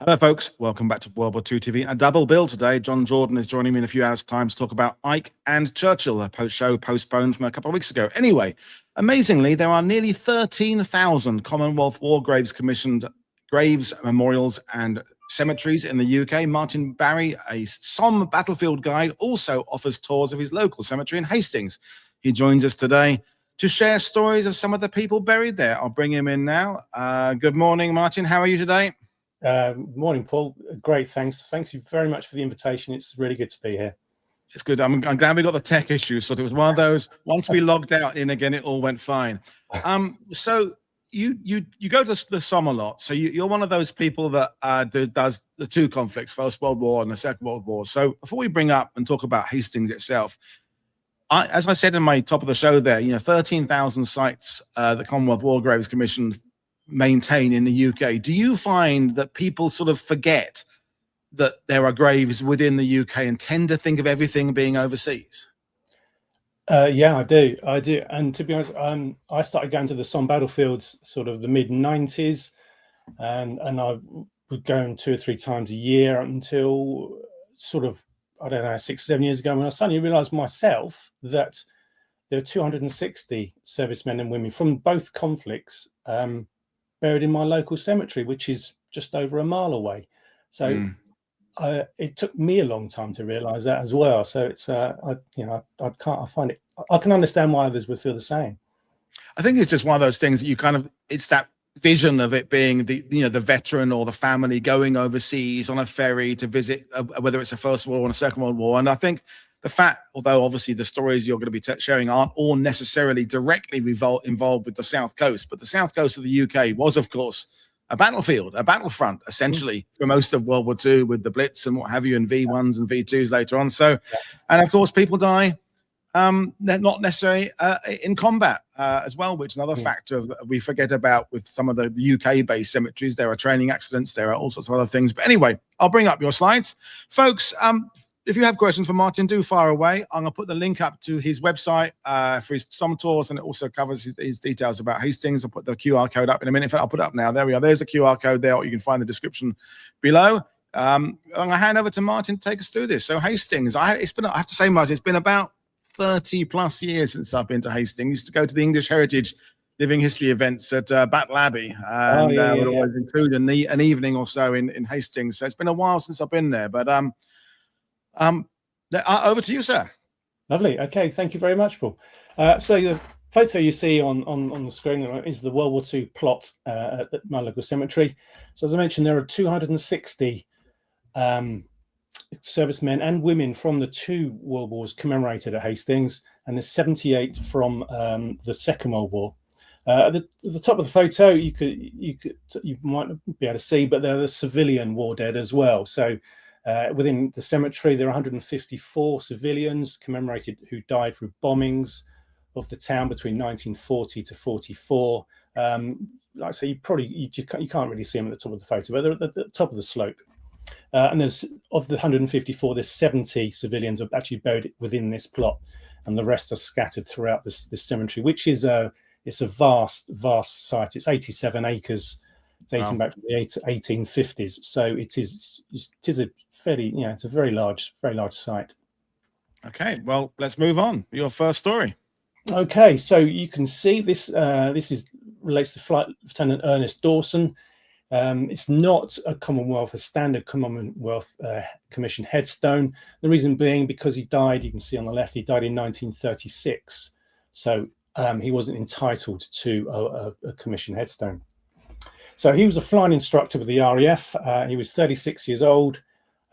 Hello, folks. Welcome back to World War II TV. A double bill today. John Jordan is joining me in a few hours' time to talk about Ike and Churchill, a post-show postponed from a couple of weeks ago. Anyway, amazingly, there are nearly 13,000 Commonwealth War Graves commissioned graves, memorials, and cemeteries in the UK. Martin Barry, a Somme battlefield guide, also offers tours of his local cemetery in Hastings. He joins us today to share stories of some of the people buried there. I'll bring him in now. Good morning, Martin. How are you today? Morning, Paul. Great, thanks. Thanks you very much for the invitation. It's really good to be here. It's good. I'm glad we got the tech issues. So it was one of those. Once we logged out in again, it all went fine. So you go to the Somme a lot. So you're one of those people that does the two conflicts, First World War and the Second World War. So before we bring up and talk about Hastings itself, as I said in my top of the show there, 13,000 sites the Commonwealth War Graves Commission maintain in the UK. Do you find that people sort of forget that there are graves within the UK and tend to think of everything being overseas? Yeah, I do. And to be honest, I started going to the Somme battlefields sort of the mid-90s, and I would go 2 or 3 times a year until sort of, I don't know, 6 or 7 years ago, when I suddenly realised myself that there are 260 servicemen and women from both conflicts buried in my local cemetery, which is just over a mile away. So it took me a long time to realise that as well. So it's I can understand why others would feel the same. I think it's just one of those things that you kind of, it's that vision of it being the veteran or the family going overseas on a ferry to visit, whether it's a First World War or a Second World War. And I think the fact, although obviously the stories you're going to be sharing aren't all necessarily directly involved with the South Coast, but the South Coast of the UK was, of course, a battlefield, a battlefront, essentially, for most of World War II, with the Blitz and what have you, and V1s and V2s later on. So, and of course, people die they're not necessarily in combat as well, which is another factor we forget about with some of the UK-based cemeteries. There are training accidents, there are all sorts of other things. But anyway, I'll bring up your slides. Folks, if you have questions for Martin, do fire away. I'm going to put the link up to his website for his Somme tours, and it also covers his details about Hastings. I'll put the QR code up in a minute. In fact, I'll put it up now. There we are. There's the QR code there. You can find the description below. I'm going to hand over to Martin to take us through this. So Hastings, I have to say, Martin, it's been about 30 plus years since I've been to Hastings. Used to go to the English Heritage Living History events at Battle Abbey, and would always include an evening or so in Hastings. So it's been a while since I've been there, but over to you, sir. Lovely. Okay, thank you very much, Paul. So the photo you see on the screen is the World War II plot at my local cemetery. So as I mentioned, there are 260 servicemen and women from the 2 world wars commemorated at Hastings, and there's 78 from the Second World War. At the top of the photo, you might be able to see, but there are the civilian war dead as well. So within the cemetery, there are 154 civilians commemorated who died through bombings of the town between 1940 to 44. Like I say, you can't really see them at the top of the photo, but they're at the top of the slope. And there's, of the 154, there's 70 civilians are actually buried within this plot, and the rest are scattered throughout this cemetery, which is it's a vast site. It's 87 acres, dating back to the 1850s. So it is a fairly, it's a very large site. Okay, well, let's move on. Your first story. Okay, so you can see this. This relates to Flight Lieutenant Ernest Dawson. It's not a standard Commonwealth Commission headstone. The reason being because he died, you can see on the left, he died in 1936. So he wasn't entitled to a commission headstone. So he was a flying instructor with the RAF. He was 36 years old.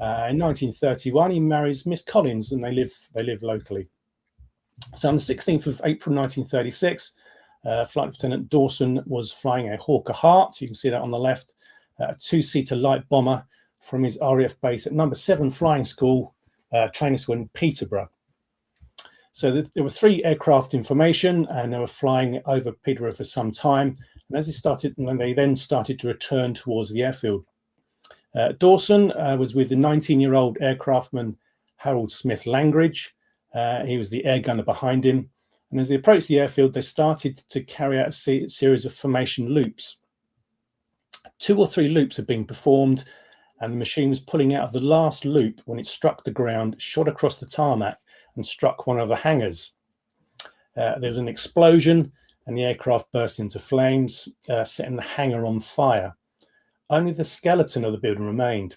In 1931, he marries Miss Collins, and they live locally. So on the 16th of April 1936, Flight Lieutenant Dawson was flying a Hawker Hart. You can see that on the left, a 2-seater light bomber from his RAF base at number 7 Flying School, training school in Peterborough. So there were 3 aircraft in formation, and they were flying over Peterborough for some time. And as they then started to return towards the airfield. Dawson was with the 19-year-old aircraftman Harold Smith Langridge. He was the air gunner behind him. And as they approached the airfield, they started to carry out a series of formation loops. 2 or 3 loops had been performed, and the machine was pulling out of the last loop when it struck the ground, shot across the tarmac, and struck one of the hangars. There was an explosion, and the aircraft burst into flames, setting the hangar on fire. Only the skeleton of the building remained.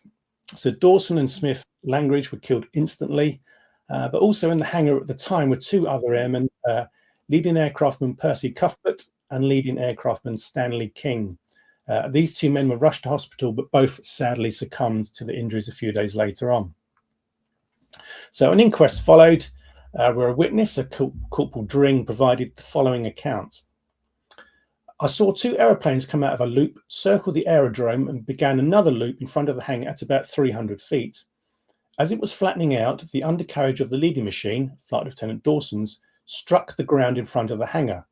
So Dawson and Smith Langridge were killed instantly, but also in the hangar at the time were two other airmen, leading aircraftman Percy Cuthbert and leading aircraftman Stanley King. These two men were rushed to hospital, but both sadly succumbed to the injuries a few days later on. So an inquest followed, where a witness, Corporal Dring, provided the following account. I saw two aeroplanes come out of a loop, circle the aerodrome, and began another loop in front of the hangar at about 300 feet. As it was flattening out, the undercarriage of the leading machine, Flight Lieutenant Dawson's, struck the ground in front of the hangar.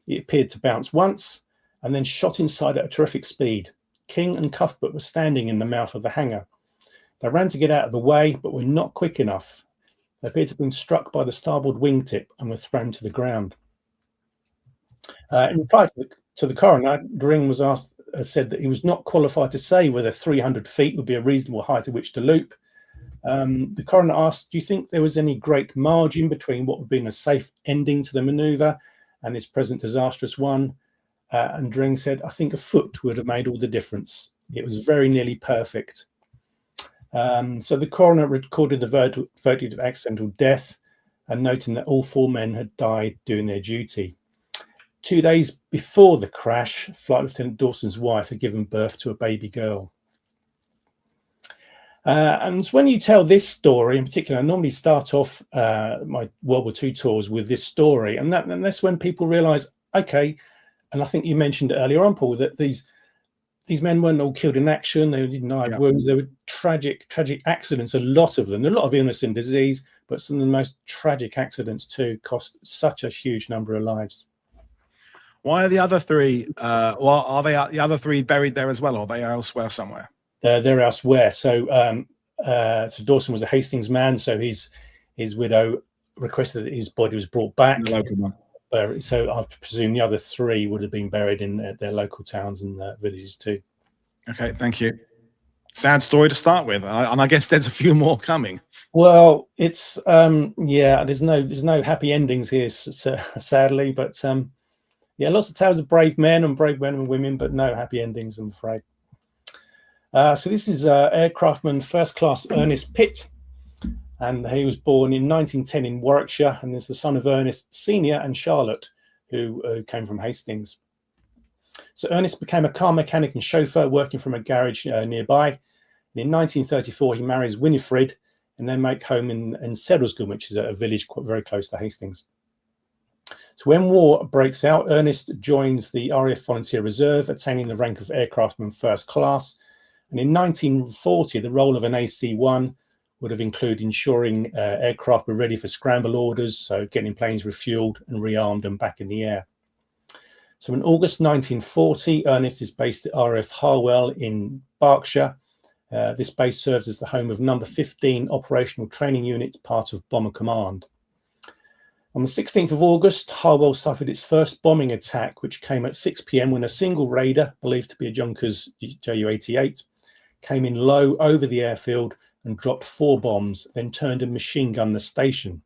It appeared to bounce once and then shot inside at a terrific speed. King and Cuthbert were standing in the mouth of the hangar. They ran to get out of the way, but were not quick enough. They appeared to have been struck by the starboard wingtip and were thrown to the ground. In reply to the coroner, Dring was said that he was not qualified to say whether 300 feet would be a reasonable height at which to loop. The coroner asked, do you think there was any great margin between what would have been a safe ending to the manoeuvre and this present disastrous one? And Dring said, I think a foot would have made all the difference. It was very nearly perfect. So the coroner recorded the verdict of accidental death and noting that all four men had died doing their duty. 2 days before the crash, Flight Lieutenant Dawson's wife had given birth to a baby girl. And when you tell this story in particular, I normally start off my World War II tours with this story. And that's when people realise, okay, and I think you mentioned earlier on, Paul, that these men weren't all killed in action. They didn't die of wounds. They were tragic accidents, a lot of them, a lot of illness and disease, but some of the most tragic accidents too cost such a huge number of lives. Why are the other three, are they the other three buried there as well, or are they elsewhere somewhere? They're elsewhere. So Dawson was a Hastings man, so his widow requested that his body was brought back. The local one. So I presume the other three would have been buried in their local towns and villages too. Okay, thank you. Sad story to start with, and I guess there's a few more coming. Well, it's there's no happy endings here, sadly, but lots of tales of brave men and women, but no happy endings, I'm afraid. So this is Aircraftman First Class Ernest Pitt, and he was born in 1910 in Warwickshire, and is the son of Ernest Senior and Charlotte, who came from Hastings. So Ernest became a car mechanic and chauffeur working from a garage nearby. And in 1934, he marries Winifred and then make home in Sedlescombe, which is a village very close to Hastings. So when war breaks out, Ernest joins the RAF Volunteer Reserve, attaining the rank of Aircraftman First Class. And in 1940, the role of an AC-1 would have included ensuring aircraft were ready for scramble orders, so getting planes refueled and rearmed and back in the air. So in August 1940, Ernest is based at RAF Harwell in Berkshire. This base serves as the home of number 15 Operational Training Unit, part of Bomber Command. On the 16th of August, Harwell suffered its first bombing attack, which came at 6 p.m. when a single raider, believed to be a Junkers Ju-88, came in low over the airfield and dropped 4 bombs, then turned and machine gunned the station.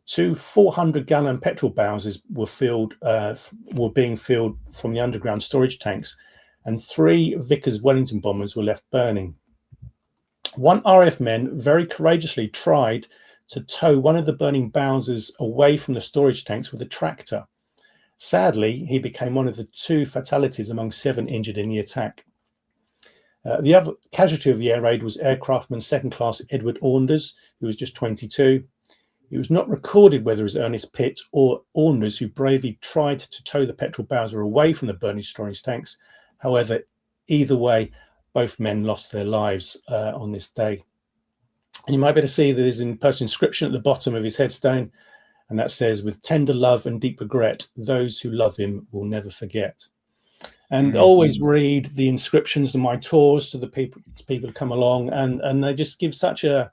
2 400-gallon petrol Bowsers were being filled from the underground storage tanks, and 3 Vickers Wellington bombers were left burning. One RAF man very courageously tried to tow one of the burning Bowsers away from the storage tanks with a tractor. Sadly, he became one of the 2 fatalities among 7 injured in the attack. The other casualty of the air raid was Aircraftman Second Class Edward Aunders, who was just 22. It was not recorded whether it was Ernest Pitt or Aunders who bravely tried to tow the petrol Bowser away from the burning storage tanks. However, either way, both men lost their lives on this day. And you might be able to see that there's a Percy inscription at the bottom of his headstone, and that says, "With tender love and deep regret, those who love him will never forget." And always read the inscriptions on my tours to the people who come along, and they just give such an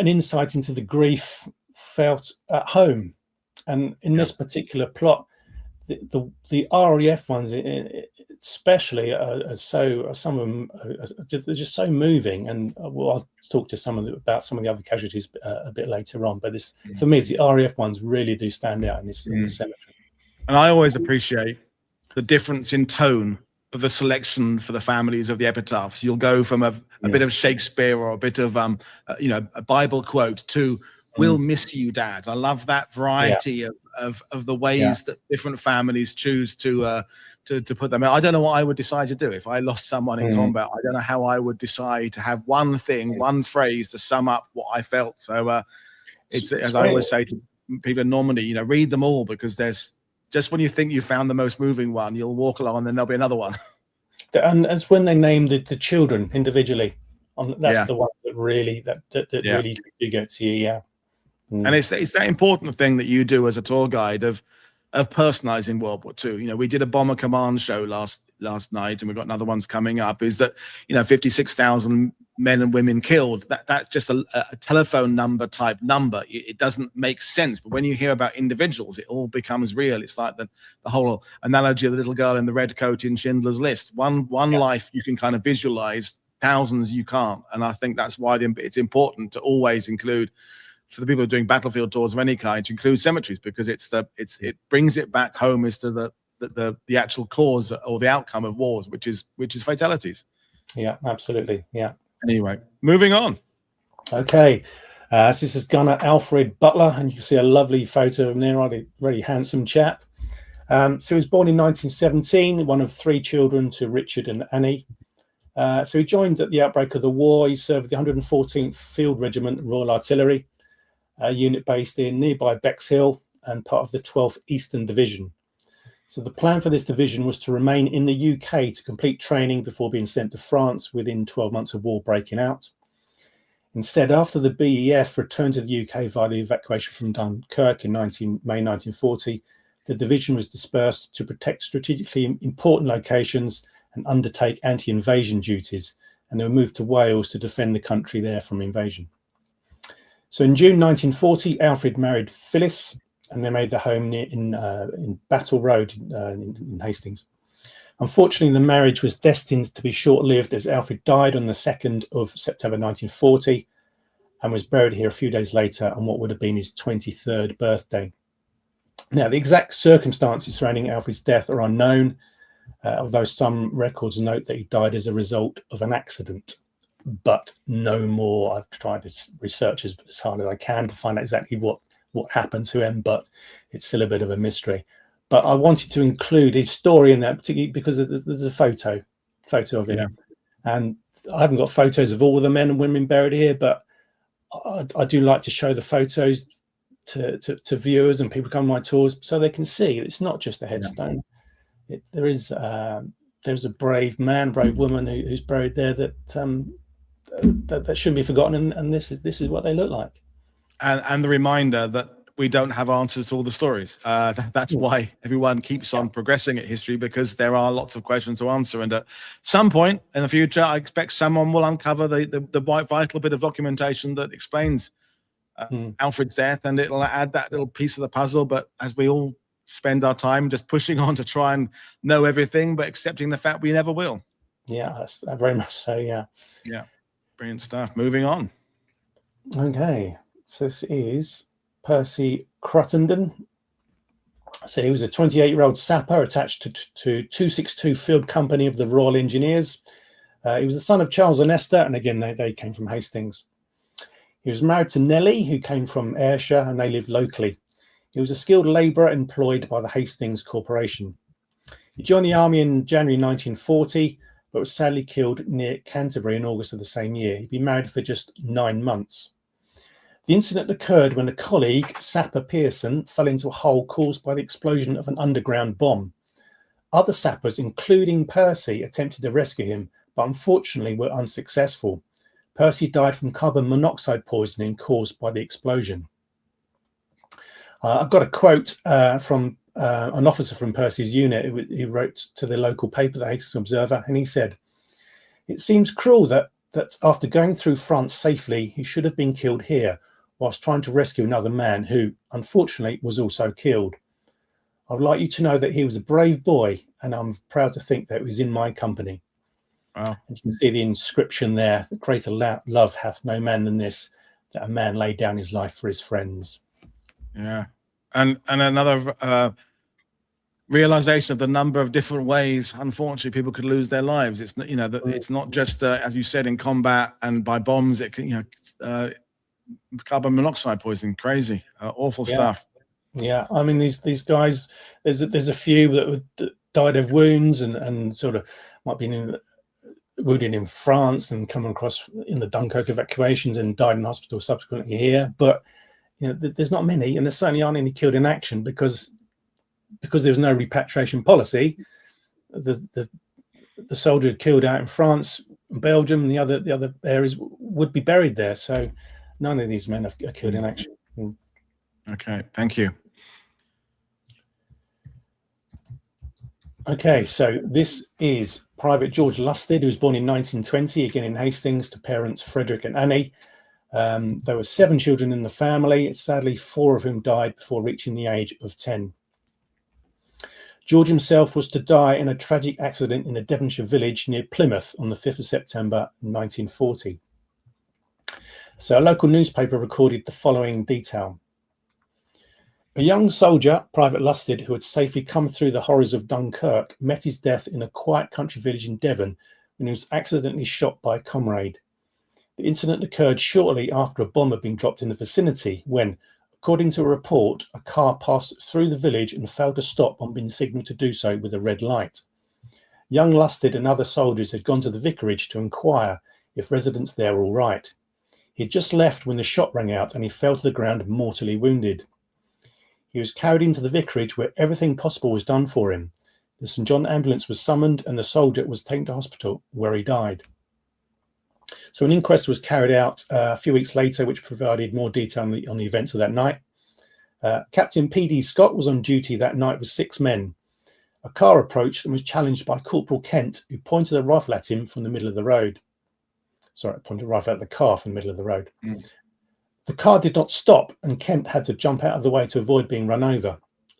insight into the grief felt at home. And in this particular plot, the RAF ones, especially some of them they're just so moving. And I'll talk to about some of the other casualties a bit later on. But for me, it's the RAF ones really do stand out in this cemetery. And I always appreciate the difference in tone of the selection for the families of the epitaphs. You'll go from a bit of Shakespeare or a bit of a Bible quote to "We'll miss you, Dad." I love that variety of the ways that different families choose to put them out. I don't know what I would decide to do if I lost someone in combat. I don't know how I would decide to have one thing, one phrase to sum up what I felt. So it's as I always say to people in Normandy, read them all, because there's just when you think you found the most moving one, you'll walk along and then there'll be another one. And it's when they name the children individually. That's the one that really really do get to you. Yeah. And it's that important thing that you do as a tour guide of personalizing World War II. We did a bomber command show last night, and we've got another ones coming up. Is that 56,000 men and women killed? That's just a telephone number type number. It doesn't make sense. But when you hear about individuals, it all becomes real. It's like the whole analogy of the little girl in the red coat in Schindler's List. One life you can kind of visualize, thousands you can't. And I think that's why it's important to always include, for the people who are doing battlefield tours of any kind, to include cemeteries, because it brings it back home as to the actual cause or the outcome of wars, which is fatalities. Yeah, absolutely. Yeah. Anyway, moving on. Okay, this is Gunner Alfred Butler, and you can see a lovely photo of him there. A very handsome chap. So he was born in 1917, one of 3 children to Richard and Annie. So he joined at the outbreak of the war. He served with the 114th Field Regiment Royal Artillery, a unit based in nearby Bexhill and part of the 12th Eastern Division. So the plan for this division was to remain in the UK to complete training before being sent to France within 12 months of war breaking out. Instead, after the BEF returned to the UK via the evacuation from Dunkirk in May 1940, the division was dispersed to protect strategically important locations and undertake anti-invasion duties, and they were moved to Wales to defend the country there from invasion. So in June 1940, Alfred married Phyllis, and they made their home in Battle Road in Hastings. Unfortunately, the marriage was destined to be short-lived, as Alfred died on the 2nd of September 1940 and was buried here a few days later on what would have been his 23rd birthday. Now, the exact circumstances surrounding Alfred's death are unknown, although some records note that he died as a result of an accident, but no more. I've tried to research as hard as I can to find out exactly what happened to him, but it's still a bit of a mystery. But I wanted to include his story in that, particularly because there's a photo of him. Yeah. And I haven't got photos of all the men and women buried here, but I do like to show the photos to viewers and people come on my tours so they can see it's not just a headstone. Yeah. There's a brave man, brave woman who's buried there that shouldn't be forgotten, and this is what they look like. And the reminder that we don't have answers to all the stories. That's why everyone keeps on progressing at history, because there are lots of questions to answer. And at some point in the future, I expect someone will uncover the vital bit of documentation that explains Alfred's death, and it'll add that little piece of the puzzle. But as we all spend our time just pushing on to try and know everything, but accepting the fact we never will. Yeah, that's very much so. Yeah. Yeah. Brilliant stuff. Moving on. Okay. So this is Percy Cruttenden. So he was a 28-year-old sapper attached to 262 Field Company of the Royal Engineers. He was the son of Charles and Esther, and again, they came from Hastings. He was married to Nellie, who came from Ayrshire, and they lived locally. He was a skilled labourer employed by the Hastings Corporation. He joined the army in January 1940, but was sadly killed near Canterbury in August of the same year. He'd been married for just 9 months. The incident occurred when a colleague, Sapper Pearson, fell into a hole caused by the explosion of an underground bomb. Other sappers, including Percy, attempted to rescue him, but unfortunately were unsuccessful. Percy died from carbon monoxide poisoning caused by the explosion. I've got a quote from an officer from Percy's unit. He wrote to the local paper, the Hastings Observer, and he said, "It seems cruel that after going through France safely, he should have been killed here, whilst trying to rescue another man who, unfortunately, was also killed. I would like you to know that he was a brave boy, and I'm proud to think that he was in my company. Wow. And you can see the inscription there: greater love hath no man than this, that a man laid down his life for his friends. Yeah. And another realization of the number of different ways, unfortunately, people could lose their lives. It's not, it's not just as you said, in combat and by bombs. It can, carbon monoxide poisoning, crazy, awful stuff. Yeah, I mean these guys. There's a few that died of wounds and sort of might be wounded in France and come across in the Dunkirk evacuations and died in hospital subsequently here. But there's not many, and there certainly aren't any killed in action because there was no repatriation policy. The soldier killed out in France, Belgium, and the other areas would be buried there. So none of these men are killed in action. Okay, thank you. Okay, so this is Private George Lusted, who was born in 1920, again in Hastings, to parents Frederick and Annie. There were 7 children in the family. Sadly, 4 of whom died before reaching the age of 10. George himself was to die in a tragic accident in a Devonshire village near Plymouth on the 5th of September 1940. So a local newspaper recorded the following detail. A young soldier, Private Lusted, who had safely come through the horrors of Dunkirk, met his death in a quiet country village in Devon when he was accidentally shot by a comrade. The incident occurred shortly after a bomb had been dropped in the vicinity when, according to a report, a car passed through the village and failed to stop on being signalled to do so with a red light. Young Lusted and other soldiers had gone to the vicarage to inquire if residents there were all right. He had just left when the shot rang out and he fell to the ground mortally wounded. He was carried into the vicarage where everything possible was done for him. The St John ambulance was summoned and the soldier was taken to hospital where he died. So an inquest was carried out a few weeks later, which provided more detail on the events of that night. Captain P.D. Scott was on duty that night with 6 men. A car approached and was challenged by Corporal Kent, who pointed a rifle at him from the middle of the road. Sorry, pointed a rifle at the car from the middle of the road. The car did not stop, and Kemp had to jump out of the way to avoid being run over.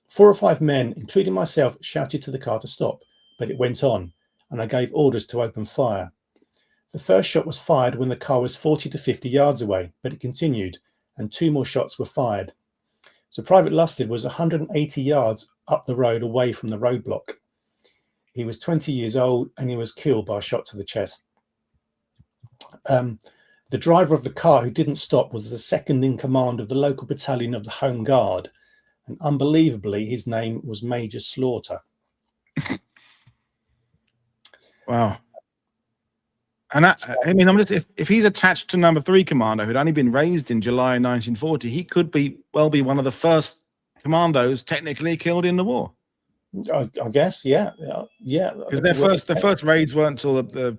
4 or 5 men, including myself, shouted to the car to stop, but it went on, and I gave orders to open fire. The first shot was fired when the car was 40 to 50 yards away, but it continued, and 2 more shots were fired. So Private Lusted was 180 yards up the road away from the roadblock. He was 20 years old, and he was killed by a shot to the chest. The driver of the car who didn't stop was the second in command of the local battalion of the Home Guard, and unbelievably, his name was Major Slaughter. Wow. And I mean, if he's attached to number 3 commander who'd only been raised in July 1940, he could be one of the first commandos technically killed in the war. I guess, yeah. Because their first raids weren't until the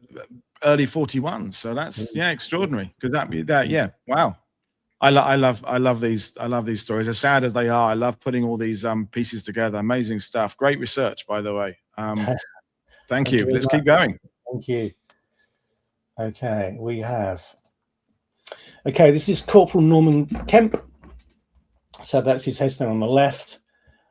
early 41, so that's extraordinary. Because wow. I love these stories, as sad as they are. I love putting all these pieces together. Amazing stuff. Great research, by the way. Thank you. Let's keep going. Thank you. Okay, this is Corporal Norman Kemp. So that's his headstone on the left.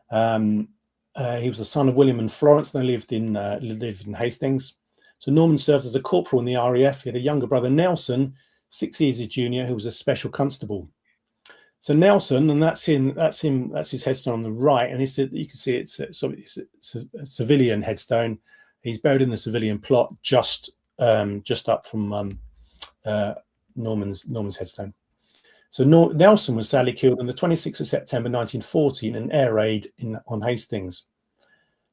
He was the son of William and Florence. They lived in Hastings. So Norman served as a corporal in the RAF. He had a younger brother, Nelson, 6 years his junior, who was a special constable. So Nelson, and that's his headstone on the right, and you can see it's a civilian headstone. He's buried in the civilian plot, just up from Norman's headstone. So Nelson was sadly killed on the 26th of September 1940 in an air raid on Hastings.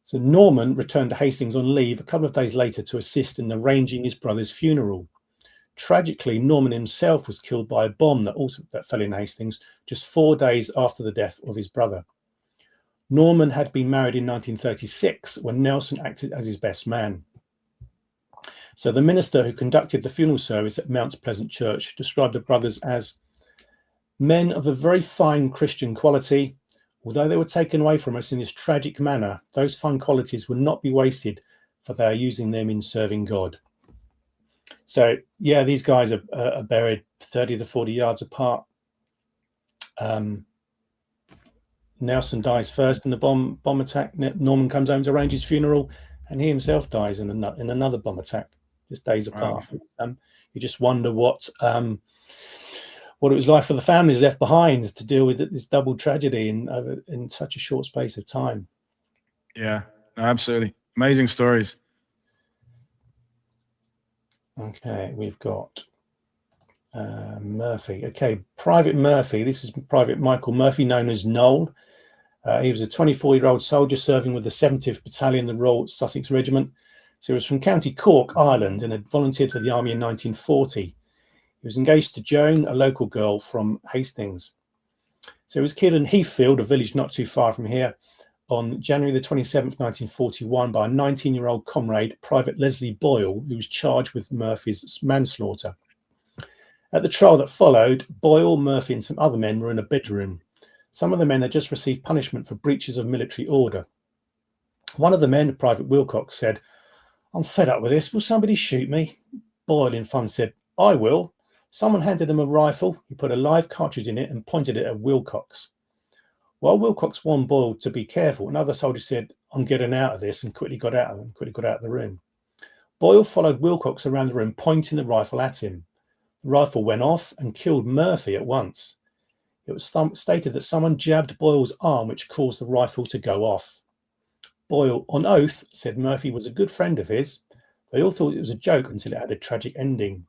So Norman returned to Hastings on leave a couple of days later to assist in arranging his brother's funeral. Tragically, Norman himself was killed by a bomb that fell in Hastings just 4 days after the death of his brother. Norman had been married in 1936 when Nelson acted as his best man. So the minister who conducted the funeral service at Mount Pleasant Church described the brothers as men of a very fine Christian quality. Although they were taken away from us in this tragic manner, those fine qualities will not be wasted, for they are using them in serving God. So, yeah, these guys are buried 30 to 40 yards apart. Nelson dies first in the bomb attack. Norman comes home to arrange his funeral, and he himself dies in another bomb attack, just days apart. Wow. You just wonder what it was like for the families left behind to deal with this double tragedy in such a short space of time. Yeah, absolutely. Amazing stories. Okay, we've got Murphy. Okay, Private Murphy. This is Private Michael Murphy, known as Noel. He was a 24-year-old soldier serving with the 70th Battalion, the Royal Sussex Regiment. So he was from County Cork, Ireland, and had volunteered for the army in 1940. He was engaged to Joan, a local girl from Hastings. So he was killed in Heathfield, a village not too far from here, on January the 27th, 1941, by a 19-year-old comrade, Private Leslie Boyle, who was charged with Murphy's manslaughter. At the trial that followed, Boyle, Murphy, and some other men were in a bedroom. Some of the men had just received punishment for breaches of military order. One of the men, Private Wilcox, said, "I'm fed up with this. Will somebody shoot me?" Boyle, in fun, said, "I will." Someone handed him a rifle. He put a live cartridge in it and pointed it at Wilcox. While Wilcox warned Boyle to be careful, another soldier said, "I'm getting out of this," and quickly got out of the room. Boyle followed Wilcox around the room, pointing the rifle at him. The rifle went off and killed Murphy at once. It was stated that someone jabbed Boyle's arm, which caused the rifle to go off. Boyle, on oath, said Murphy was a good friend of his. They all thought it was a joke until it had a tragic ending.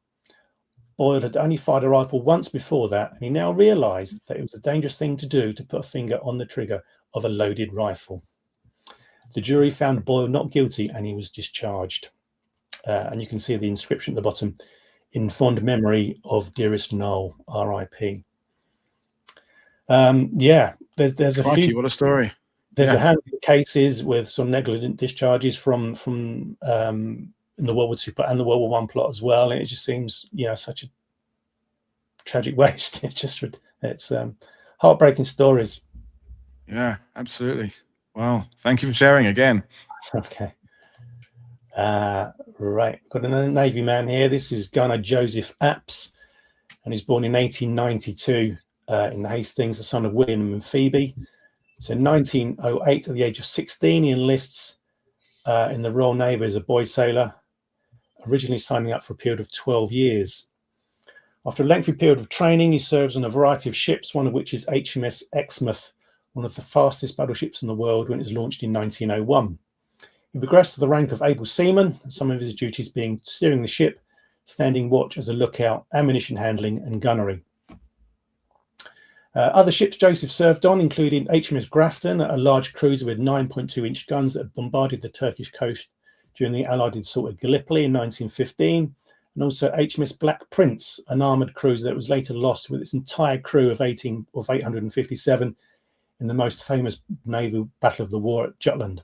Boyle had only fired a rifle once before that, and he now realised that it was a dangerous thing to do, to put a finger on the trigger of a loaded rifle. The jury found Boyle not guilty, and he was discharged. And you can see the inscription at the bottom: "In fond memory of dearest Noel, R.I.P." There's a Crikey, few. what a story. There's a handful of cases with some negligent discharges from in the World War II plot and the World War I plot as well. And it just seems, such a tragic waste. It's heartbreaking stories. Yeah, absolutely. Wow. Thank you for sharing again. Okay. Right. Got another Navy man here. This is Gunner Joseph Apps, and he's born in 1892 in Hastings, the son of William and Phoebe. So in 1908, at the age of 16, he enlists in the Royal Navy as a boy sailor, originally signing up for a period of 12 years. After a lengthy period of training, he serves on a variety of ships, one of which is HMS Exmouth, one of the fastest battleships in the world, when it was launched in 1901. He progressed to the rank of able seaman, some of his duties being steering the ship, standing watch as a lookout, ammunition handling, and gunnery. Other ships Joseph served on included HMS Grafton, a large cruiser with 9.2-inch guns that had bombarded the Turkish coast during the Allied assault at Gallipoli in 1915, and also HMS Black Prince, an armoured cruiser that was later lost with its entire crew of 857 in the most famous naval battle of the war at Jutland.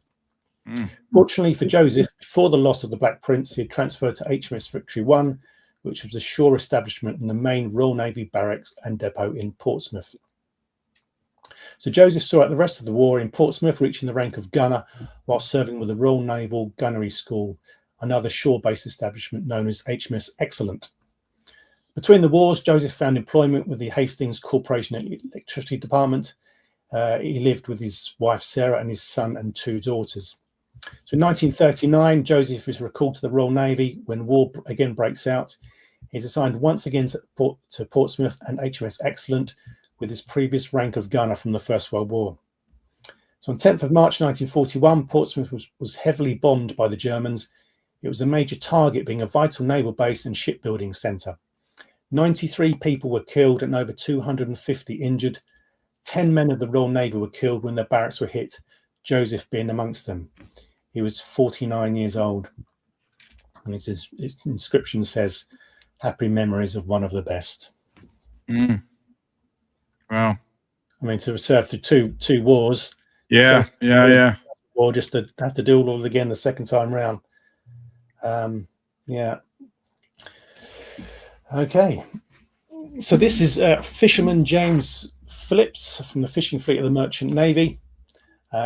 Fortunately for Joseph, before the loss of the Black Prince, he had transferred to HMS Victory 1, which was a shore establishment in the main Royal Navy barracks and depot in Portsmouth. So Joseph saw out the rest of the war in Portsmouth, reaching the rank of gunner while serving with the Royal Naval Gunnery School, another shore-based establishment known as HMS Excellent. Between the wars, Joseph found employment with the Hastings Corporation Electricity Department. He lived with his wife Sarah and his son and 2 daughters. So in 1939, Joseph is recalled to the Royal Navy when war again breaks out. He's assigned once again to Portsmouth and HMS Excellent, with his previous rank of gunner from the First World War. So on 10th of March 1941, Portsmouth was heavily bombed by the Germans. It was a major target, being a vital naval base and shipbuilding centre. 93 people were killed and over 250 injured. 10 men of the Royal Navy were killed when their barracks were hit, Joseph being amongst them. He was 49 years old. And his inscription says, "Happy memories of one of the best." Wow. I mean, to serve through two wars. Yeah. Or just to have to do all of it again the second time round. Okay. So this is Fisherman James Phillips from the fishing fleet of the Merchant Navy.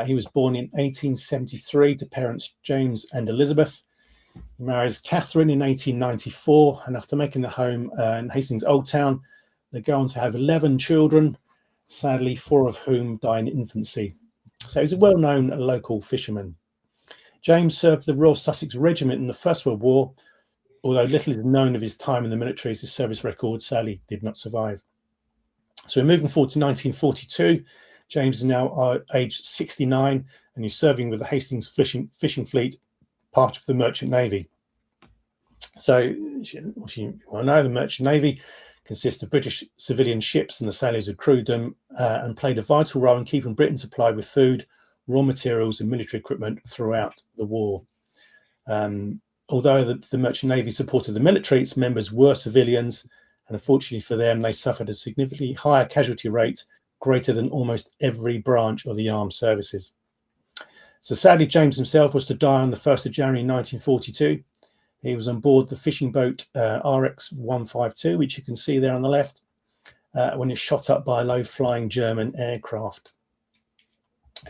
He was born in 1873 to parents James and Elizabeth. He marries Catherine in 1894, and after making the home in Hastings Old Town, they go on to have 11 children, sadly 4 of whom died in infancy. So he was a well-known local fisherman. James served the Royal Sussex Regiment in the First World War, although little is known of his time in the military, as his service record sadly did not survive. So we're moving forward to 1942. James is now aged 69, and he's serving with the Hastings fishing fleet, part of the Merchant Navy. So, you well know, the Merchant Navy consists of British civilian ships and the sailors who crewed them, and played a vital role in keeping Britain supplied with food, raw materials and military equipment throughout the war. Although the Merchant Navy supported the military, its members were civilians, and unfortunately for them, they suffered a significantly higher casualty rate, greater than almost every branch of the armed services. So sadly, James himself was to die on the 1st of January 1942. He was on board the fishing boat RX 152, which you can see there on the left, when he was shot up by a low-flying German aircraft.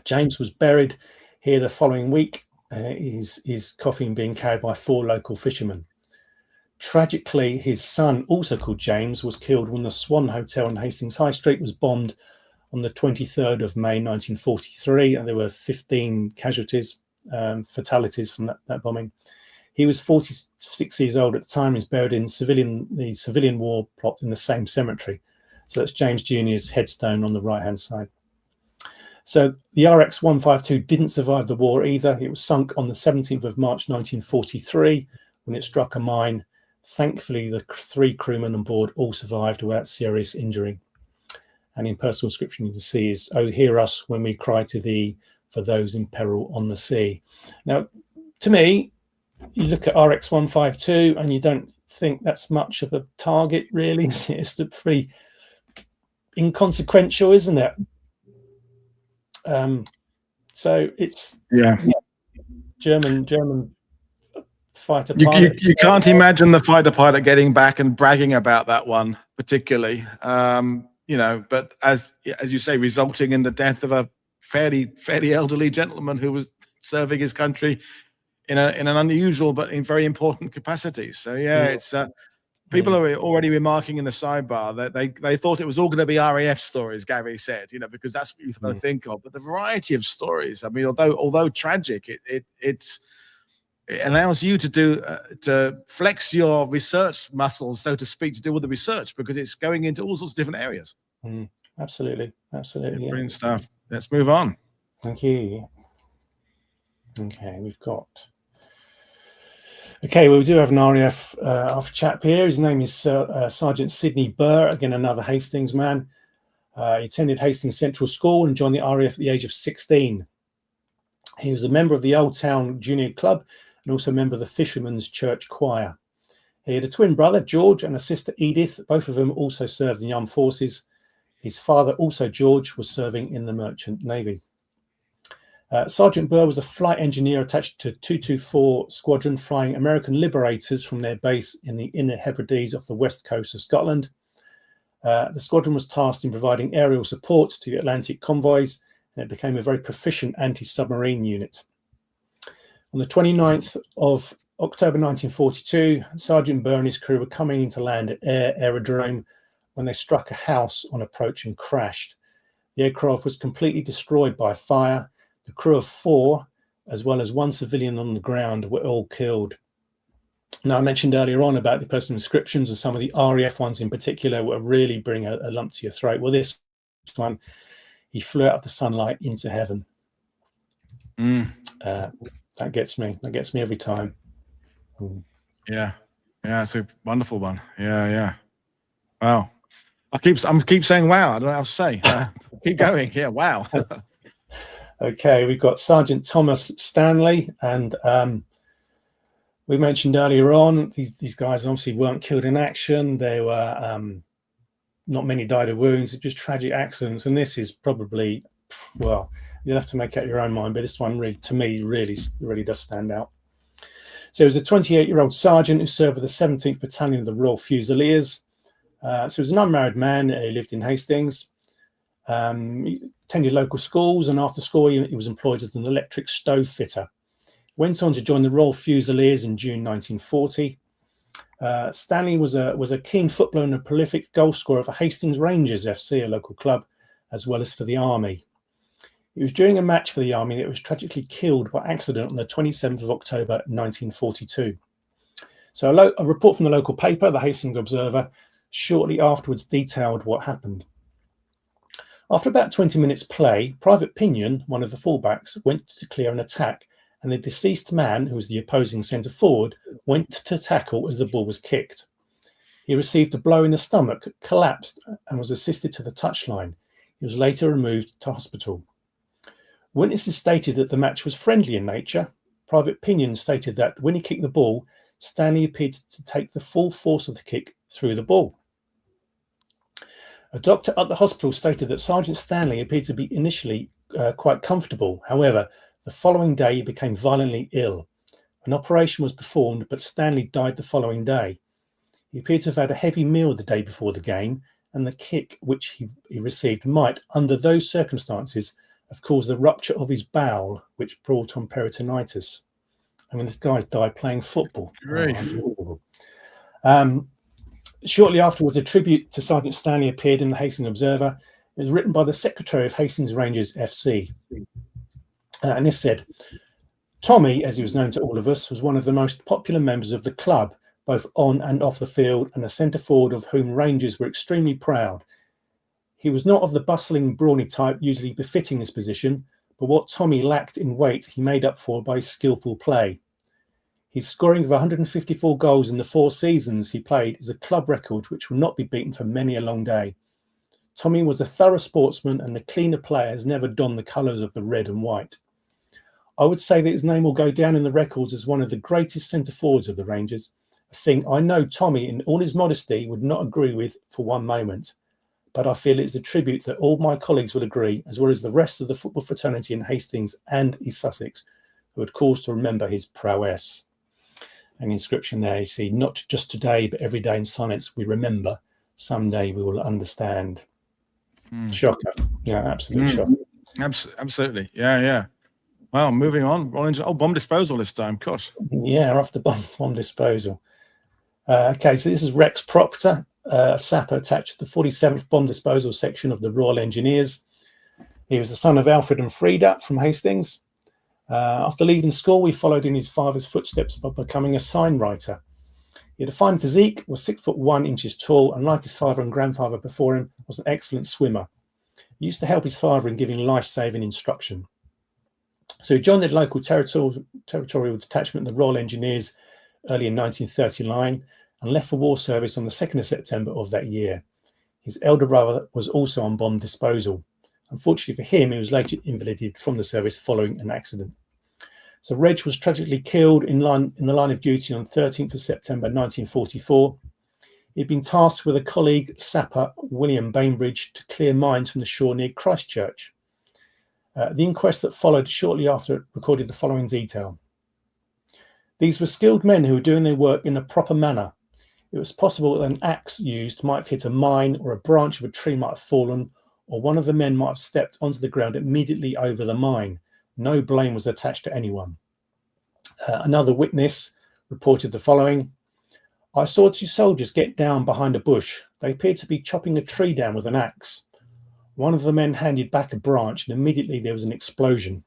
James was buried here the following week, his coffin being carried by 4 local fishermen. Tragically, his son, also called James, was killed when the Swan Hotel in Hastings High Street was bombed on the 23rd of May 1943, and there were 15 casualties, fatalities from that bombing. He was 46 years old at the time. He's buried in the civilian war plot in the same cemetery. So that's James Jr.'s headstone on the right-hand side. So the RX 152 didn't survive the war either. It was sunk on the 17th of March 1943 when it struck a mine. Thankfully, the 3 crewmen on board all survived without serious injury. And in personal inscription, you can see is, "Oh, hear us when we cry to thee for those in peril on the sea." Now, to me, you look at RX 152 and you don't think that's much of a target, really. It's pretty inconsequential, isn't it? So it's German fighter pilot. You can't imagine the fighter pilot getting back and bragging about that one particularly. But as you say, resulting in the death of a fairly elderly gentleman who was serving his country in an unusual but in very important capacity. So it's people are already remarking in the sidebar that they thought it was all going to be RAF stories, Gary said, because that's what you're going to think of. But the variety of stories, I mean, although tragic, it allows you to flex your research muscles, so to speak, to deal with the research, because it's going into all sorts of different areas. Absolutely. Brilliant stuff. Let's move on. Thank you. Okay, we've got. Okay, well, we do have an RAF chap here. His name is Sergeant Sidney Burr, again another Hastings man. He attended Hastings Central School and joined the RAF at the age of 16. He was a member of the Old Town Junior Club and also a member of the Fishermen's Church Choir. He had a twin brother, George, and a sister, Edith. Both of them also served in the armed forces. His father, also George, was serving in the Merchant Navy. Sergeant Burr was a flight engineer attached to 224 Squadron, flying American Liberators from their base in the Inner Hebrides off the west coast of Scotland. The squadron was tasked in providing aerial support to the Atlantic convoys, and it became a very proficient anti-submarine unit. On the 29th of October 1942, Sergeant Burr and his crew were coming into land at Aerodrome when they struck a house on approach and crashed. The aircraft was completely destroyed by fire. The crew of 4, as well as 1 civilian on the ground, were all killed. Now, I mentioned earlier on about the personal inscriptions, and some of the RAF ones in particular will really bring a lump to your throat. Well, this one, he flew out of the sunlight into heaven. That gets me every time. Yeah, it's a wonderful one. Yeah. Wow. I keep saying wow. I don't know how to say. Keep going. Yeah, wow. Okay, we've got Sergeant Thomas Stanley, and we mentioned earlier on these guys obviously weren't killed in action. They were not many died of wounds, just tragic accidents. And this is probably, well, you'll have to make out your own mind, but this one really, to me, really does stand out. So he was a 28-year-old sergeant who served with the 17th Battalion of the Royal Fusiliers. So he was an unmarried man. He lived in Hastings. He attended local schools, and after school he was employed as an electric stove fitter. Went on to join the Royal Fusiliers in June 1940. Stanley was a keen footballer and a prolific goal scorer for Hastings Rangers FC, a local club, as well as for the army. It was during a match for the army that it was tragically killed by accident on the 27th of October 1942. So a report from the local paper, the Hastings Observer, shortly afterwards detailed what happened. After about 20 minutes play, Private Pinion, one of the fullbacks, went to clear an attack, and the deceased man, who was the opposing centre forward, went to tackle as the ball was kicked. He received a blow in the stomach, collapsed, and was assisted to the touchline. He was later removed to hospital. Witnesses stated that the match was friendly in nature. Private Pinion stated that when he kicked the ball, Stanley appeared to take the full force of the kick through the ball. A doctor at the hospital stated that Sergeant Stanley appeared to be initially quite comfortable. However, the following day he became violently ill. An operation was performed, but Stanley died the following day. He appeared to have had a heavy meal the day before the game, and the kick which he received might, under those circumstances, have caused the rupture of his bowel, which brought on peritonitis. I mean, this guy's died playing football. Shortly afterwards, a tribute to Sergeant Stanley appeared in the Hastings Observer. It was written by the Secretary of Hastings Rangers FC. And this said, Tommy, as he was known to all of us, was one of the most popular members of the club, both on and off the field, and a centre forward of whom Rangers were extremely proud. He was not of the bustling, brawny type usually befitting his position, but what Tommy lacked in weight he made up for by skillful play. His scoring of 154 goals in the 4 seasons he played is a club record which will not be beaten for many a long day. Tommy was a thorough sportsman, and the cleaner player has never donned the colours of the red and white. I would say that his name will go down in the records as one of the greatest centre forwards of the Rangers, a thing I know Tommy, in all his modesty, would not agree with for one moment. But I feel it's a tribute that all my colleagues will agree, as well as the rest of the football fraternity in Hastings and East Sussex, who had cause to remember his prowess. An inscription there, you see, not just today, but every day in silence we remember. Someday we will understand. Shocker. Yeah, absolute shock. Absolutely. Yeah. Well, moving on. Bomb disposal this time, gosh. Yeah, after bomb disposal. Okay, so this is Rex Proctor, a sapper attached to the 47th Bomb Disposal Section of the Royal Engineers. He was the son of Alfred and Frida from Hastings. After leaving school, he followed in his father's footsteps by becoming a sign writer. He had a fine physique, was 6'1" tall, and like his father and grandfather before him, was an excellent swimmer. He used to help his father in giving life-saving instruction. So he joined the local territorial detachment of the Royal Engineers early in 1939 and left for war service on the 2nd of September of that year. His elder brother was also on bomb disposal. Unfortunately for him, he was later invalided from the service following an accident. So Reg was tragically killed in the line of duty on 13th of September 1944. He'd been tasked with a colleague, Sapper William Bainbridge, to clear mines from the shore near Christchurch. The inquest that followed shortly after recorded the following detail. These were skilled men who were doing their work in a proper manner. It was possible that an axe used might have hit a mine, or a branch of a tree might have fallen, or one of the men might have stepped onto the ground immediately over the mine. No blame was attached to anyone. Another witness reported the following. I saw 2 soldiers get down behind a bush. They appeared to be chopping a tree down with an axe. One of the men handed back a branch, and immediately there was an explosion.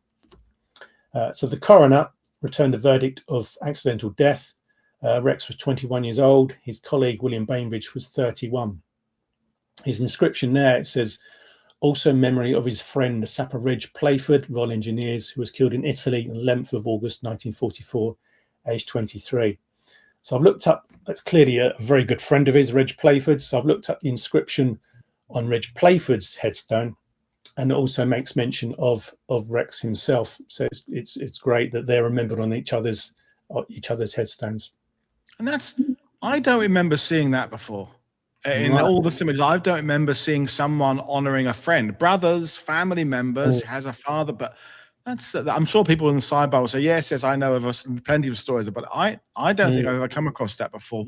So the coroner returned a verdict of accidental death. Rex was 21 years old. His colleague, William Bainbridge, was 31. His inscription there, it says, also in memory of his friend, the Sapper Reg Playford, Royal Engineers, who was killed in Italy on the 11th of August 1944, aged 23. So I've looked up, that's clearly a very good friend of his, Reg Playford. So I've looked up the inscription on Reg Playford's headstone, and it also makes mention of Rex himself. So it's great that they're remembered on each other's headstones. And I don't remember seeing that before. In all the cemeteries, I don't remember seeing someone honoring a friend, brothers, family members, has a father, but I'm sure people in the sidebar will say, yes, I know of plenty of stories, but I don't think I've ever come across that before.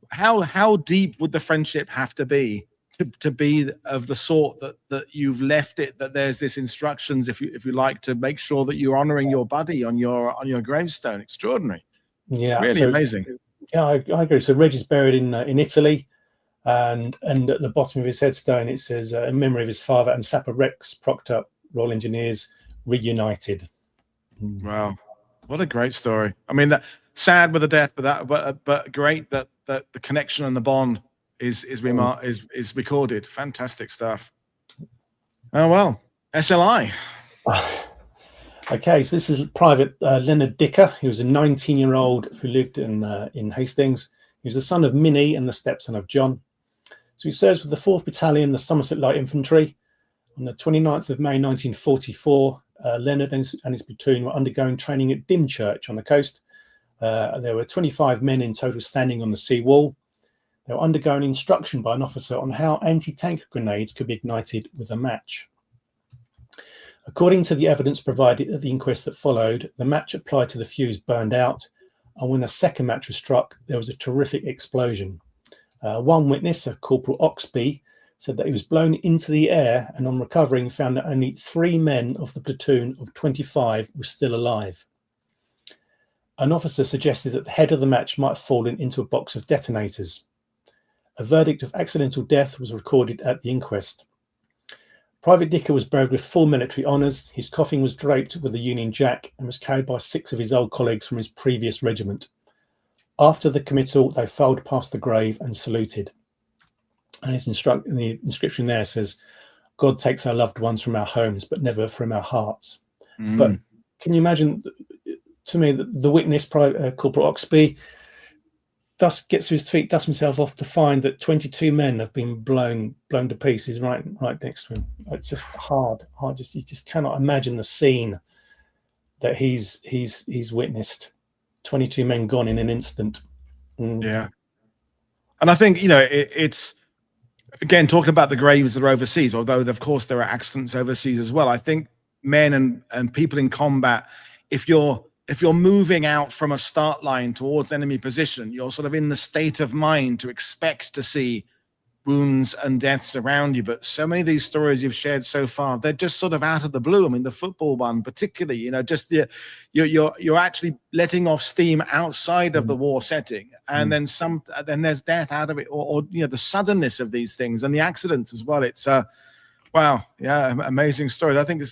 How deep would the friendship have to be of the sort that you've left it, that there's this instructions, if you like, to make sure that you're honoring your buddy on your gravestone? Extraordinary. Yeah, really amazing. Yeah, I agree. So Reg is buried in Italy. And at the bottom of his headstone, it says, in memory of his father and Sapper Rex Proctor, Royal Engineers, reunited. Wow, what a great story. I mean, sad with the death, but great that the connection and the bond is recorded. Fantastic stuff. Oh well, SLI. Okay, so this is Private Leonard Dicker. He was a 19-year-old who lived in Hastings. He was the son of Minnie and the stepson of John. So he serves with the 4th Battalion, the Somerset Light Infantry. On the 29th of May 1944, Leonard and his platoon were undergoing training at Dymchurch on the coast. There were 25 men in total standing on the sea wall. They were undergoing instruction by an officer on how anti-tank grenades could be ignited with a match. According to the evidence provided at the inquest that followed, the match applied to the fuse burned out, and when a second match was struck, there was a terrific explosion. One witness, a Corporal Oxby, said that he was blown into the air, and on recovering found that only 3 men of the platoon of 25 were still alive. An officer suggested that the head of the match might have fallen into a box of detonators. A verdict of accidental death was recorded at the inquest. Private Dicker was buried with full military honours. His coffin was draped with a Union Jack and was carried by 6 of his old colleagues from his previous regiment. After the committal, they filed past the grave and saluted. And the inscription there says, "God takes our loved ones from our homes, but never from our hearts." But can you imagine, to me, the witness, Corporal Oxby, gets to his feet, dusts himself off to find that 22 men have been blown to pieces right next to him. It's just hard. You just cannot imagine the scene that he's witnessed. 22 men gone in an instant. Yeah. And I think, it's, again, talking about the graves that are overseas, although of course there are accidents overseas as well. I think men and people in combat, if you're moving out from a start line towards enemy position, you're sort of in the state of mind to expect to see wounds and deaths around you. But so many of these stories you've shared so far, they're just sort of out of the blue. I mean, the football one particularly, just you're actually letting off steam outside of the war setting, and then there's death out of it, or the suddenness of these things and the accidents as well. It's wow, yeah, amazing story. I think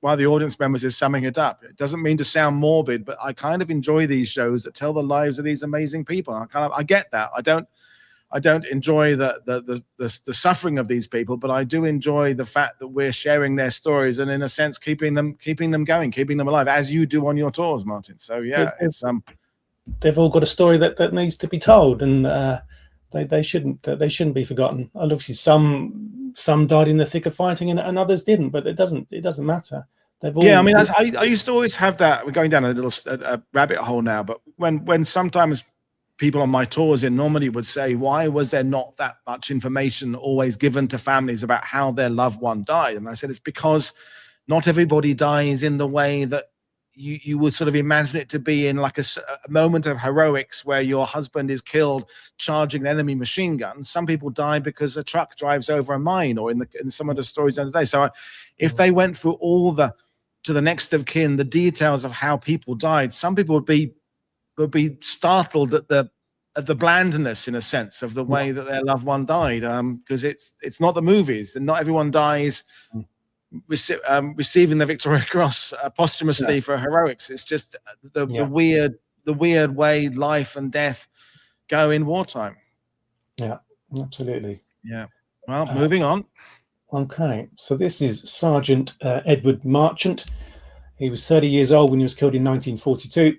one of the audience members is summing it up. It doesn't mean to sound morbid, but I kind of enjoy these shows that tell the lives of these amazing people. I get that. I don't enjoy the suffering of these people, but I do enjoy the fact that we're sharing their stories and, in a sense, keeping them going, keeping them alive, as you do on your tours, Martin. So yeah, it's they've all got a story that needs to be told, and they shouldn't be forgotten. And obviously, some died in the thick of fighting, and others didn't. But it doesn't matter. They've all, yeah, I mean, I used to always have that. We're going down a little rabbit hole now, but when sometimes people on my tours in Normandy would say, why was there not that much information always given to families about how their loved one died? And I said, it's because not everybody dies in the way that you would sort of imagine it to be, in like a moment of heroics where your husband is killed charging an enemy machine gun. Some people die because a truck drives over a mine, or in some of the stories the other day. So if they went through to the next of kin, the details of how people died, some people would be startled at the blandness, in a sense, of the way that their loved one died, because it's not the movies, and not everyone dies receiving the Victoria Cross posthumously for heroics. It's just the weird way life and death go in wartime. Yeah, absolutely. Yeah. Well, moving on. Okay, so this is Sergeant Edward Marchant. He was 30 years old when he was killed in 1942.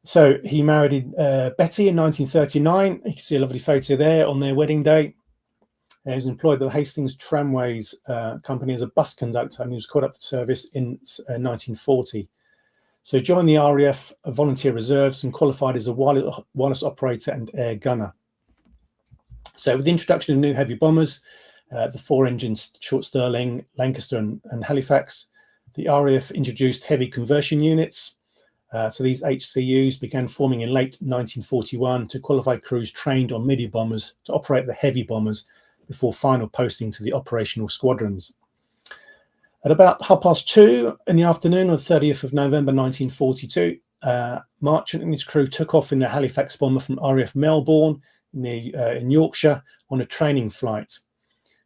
So he married Betty in 1939. You can see a lovely photo there on their wedding day. He was employed by the Hastings Tramways Company as a bus conductor, and he was called up for service in 1940. So he joined the RAF Volunteer Reserves and qualified as a wireless operator and air gunner. So with the introduction of new heavy bombers, the 4-engines Short Stirling, Lancaster and Halifax, the RAF introduced heavy conversion units. So these HCUs began forming in late 1941 to qualify crews trained on midi bombers to operate the heavy bombers before final posting to the operational squadrons. At about 2:30 in the afternoon of 30th of November 1942, Marchant and his crew took off in the Halifax bomber from RAF Melbourne in Yorkshire on a training flight.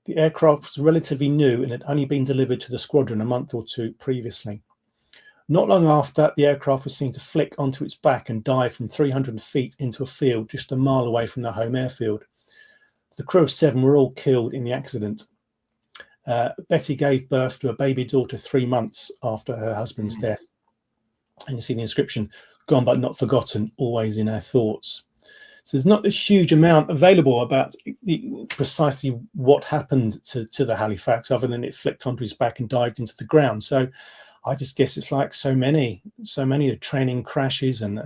The aircraft was relatively new and had only been delivered to the squadron a month or two previously. Not long after, the aircraft was seen to flick onto its back and dive from 300 feet into a field just a mile away from their home airfield. The crew of 7 were all killed in the accident. Betty gave birth to a baby daughter 3 months after her husband's death. And you see the inscription, "Gone but not forgotten, always in our thoughts." So there's not a huge amount available about precisely what happened to the Halifax, other than it flicked onto his back and dived into the ground. So I just guess it's like so many of training crashes and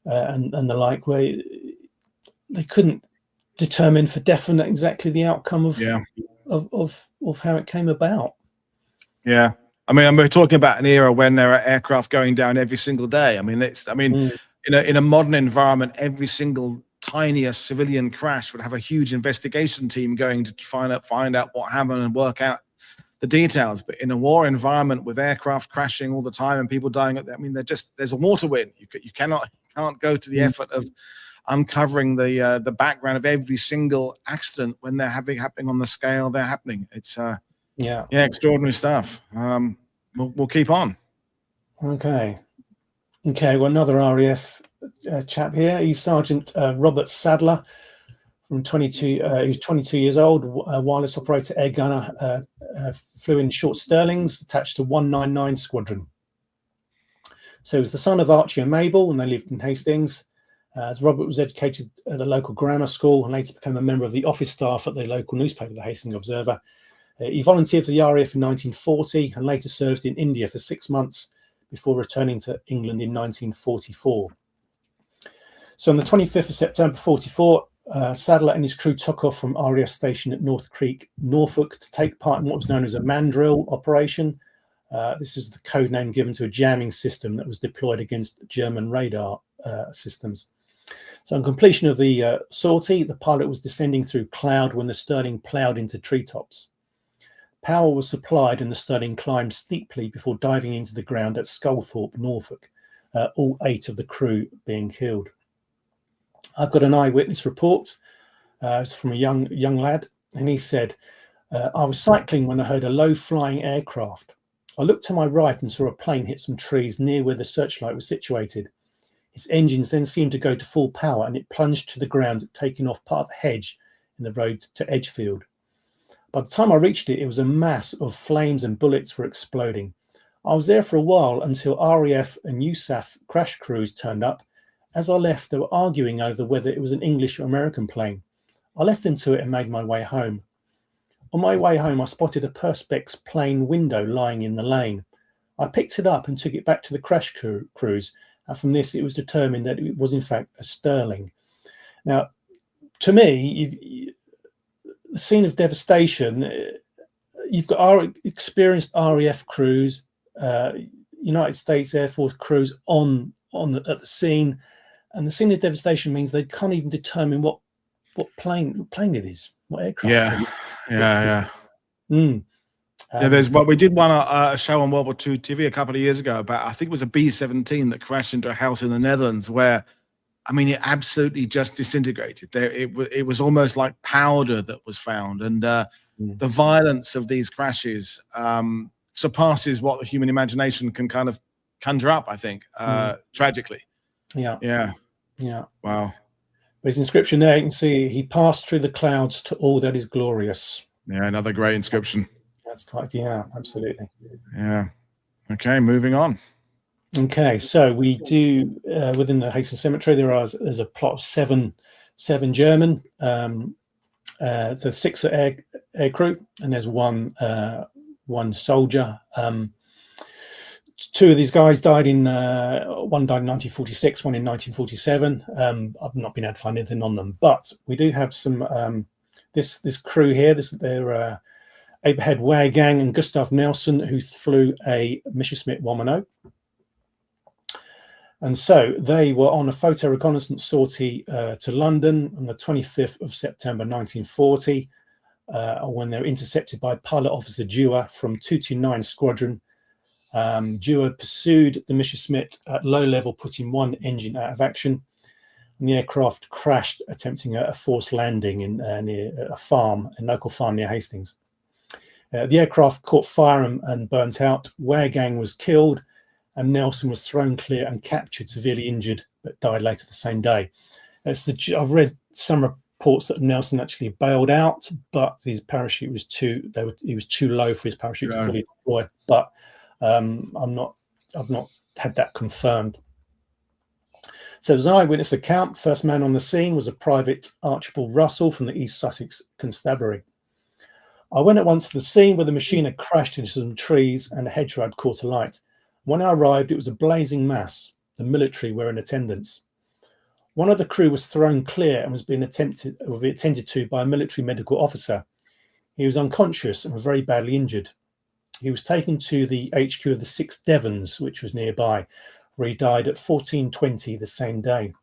the like, where they couldn't determine for definite exactly the outcome of how it came about. Yeah. I mean, we're talking about an era when there are aircraft going down every single day. I mean, in a modern environment, every single tiniest civilian crash would have a huge investigation team going to find out what happened and work out the details. But in a war environment with aircraft crashing all the time and people dying, I mean, there's a war to win. You can't go to the effort of uncovering the background of every single accident when they're happening on the scale they're happening. It's extraordinary stuff. We'll keep on. Okay, well, another RAF chap here. He's Sergeant Robert Sadler, from 22. He's 22 years old, wireless operator, air gunner, flew in short Stirlings, attached to 199 Squadron. So he was the son of Archie and Mabel, and they lived in Hastings. As Robert was educated at a local grammar school and later became a member of the office staff at the local newspaper, the Hastings Observer. He volunteered for the RAF in 1940 and later served in India for 6 months before returning to England in 1944. So on the 25th of September 44, Sadler and his crew took off from RAF station at North Creek, Norfolk, to take part in what was known as a mandrill operation. This is the code name given to a jamming system that was deployed against German radar systems. So on completion of the sortie, the pilot was descending through cloud when the Stirling ploughed into treetops. Power was supplied and the Stirling climbed steeply before diving into the ground at Sculthorpe, Norfolk, all 8 of the crew being killed. I've got an eyewitness report. It's from a young lad, and he said, "I was cycling when I heard a low-flying aircraft. I looked to my right and saw a plane hit some trees near where the searchlight was situated. Its engines then seemed to go to full power and it plunged to the ground, taking off part of the hedge in the road to Edgefield. By the time I reached it, it was a mass of flames and bullets were exploding. I was there for a while until RAF and USAF crash crews turned up. As I left, they were arguing over whether it was an English or American plane. I left them to it and made my way home. On my way home, I spotted a Perspex plane window lying in the lane. I picked it up and took it back to the crash crews, and from this it was determined that it was in fact a Stirling." Now, to me, the scene of devastation, you've got our experienced RAF crews, United States Air Force crews at the scene, and the scene of devastation means they can't even determine what plane it is, what aircraft. Yeah. We did a show on World War II TV a couple of years ago about, I think it was a B-17 that crashed into a house in the Netherlands where, I mean, it absolutely just disintegrated. It was almost like powder that was found, and the violence of these crashes surpasses what the human imagination can kind of conjure up, I think, tragically. Yeah. Wow. His inscription there, you can see, "He passed through the clouds to all that is glorious." Yeah, another great inscription. That's quite, absolutely. Yeah. Okay, moving on. Okay, so we do within the Hastings Cemetery there's a plot of seven German. The 6 are aircrew, and there's one soldier. 2 of these guys died one died in 1946, one in 1947. I've not been able to find anything on them, but we do have some this crew here. They're Abraham Wagang and Gustav Nelson, who flew a Messerschmitt 110. And so they were on a photo reconnaissance sortie to London on the 25th of September 1940, when they were intercepted by Pilot Officer Dewar from 229 Squadron. Dewar pursued the Messerschmitt at low level, putting one engine out of action. and the aircraft crashed attempting a forced landing in near a local farm near Hastings. The aircraft caught fire and burnt out. Waregang was killed, and Nelson was thrown clear and captured, severely injured, but died later the same day. I've read some reports that Nelson actually bailed out, but his parachute was he was too low for his parachute to fully deploy. But I've not had that confirmed. So there's an eyewitness account. First man on the scene was a Private Archibald Russell from the East Sussex Constabulary. I went at once to the scene where the machine had crashed into some trees and a hedgerow had caught alight. When I arrived, it was a blazing mass. The military were in attendance. One of the crew was thrown clear and was being attended to by a military medical officer. He was unconscious and was very badly injured. He was taken to the HQ of the 6th Devons, which was nearby, where he died at 14:20 the same day.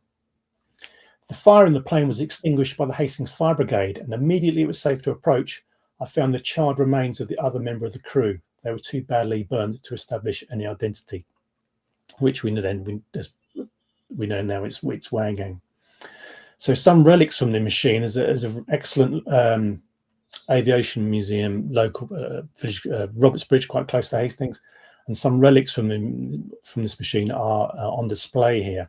The fire in the plane was extinguished by the Hastings Fire Brigade, and immediately it was safe to approach, I found the charred remains of the other member of the crew. They were too badly burned to establish any identity, which we know now it's Waregang. So some relics from the machine is an excellent aviation museum, local village, Roberts Bridge, quite close to Hastings, and some relics from this machine are on display here.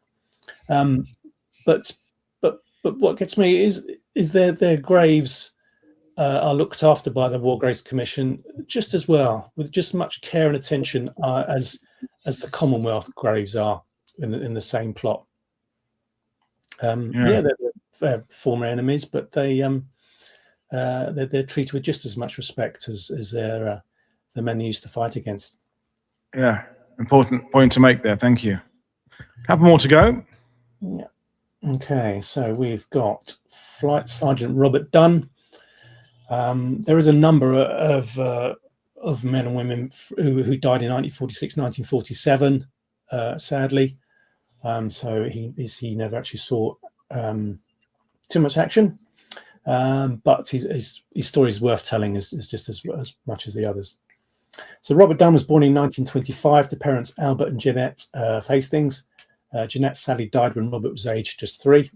But what gets me is their graves are looked after by the War Graves Commission just as well, with just as much care and attention as the Commonwealth graves are in the same plot. They're former enemies, but they're treated with just as much respect as the men they used to fight against. Yeah, important point to make there. Thank you. Couple more to go. Yeah. Okay, so we've got Flight Sergeant Robert Dunn. There is a number of men and women who died in 1946, 1947, sadly. So he never actually saw too much action, but his story is worth telling is just as much as the others. So Robert Dunn was born in 1925 to parents Albert and Jeanette Hastings. Jeanette sadly died when Robert was aged just 3.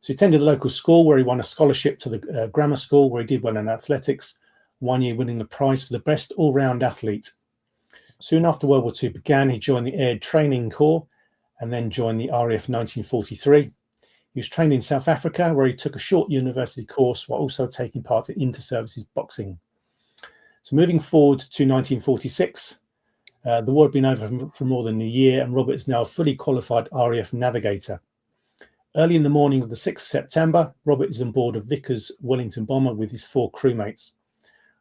So he attended the local school where he won a scholarship to the grammar school, where he did well in athletics, 1 year winning the prize for the best all-round athlete. Soon after World War II began, he joined the Air Training Corps and then joined the RAF 1943. He was trained in South Africa, where he took a short university course while also taking part in inter-services boxing. So moving forward to 1946, the war had been over for more than a year, and Robert is now a fully qualified RAF navigator. Early in the morning of the 6th of September, Robert is on board a Vickers Wellington bomber with his 4 crewmates.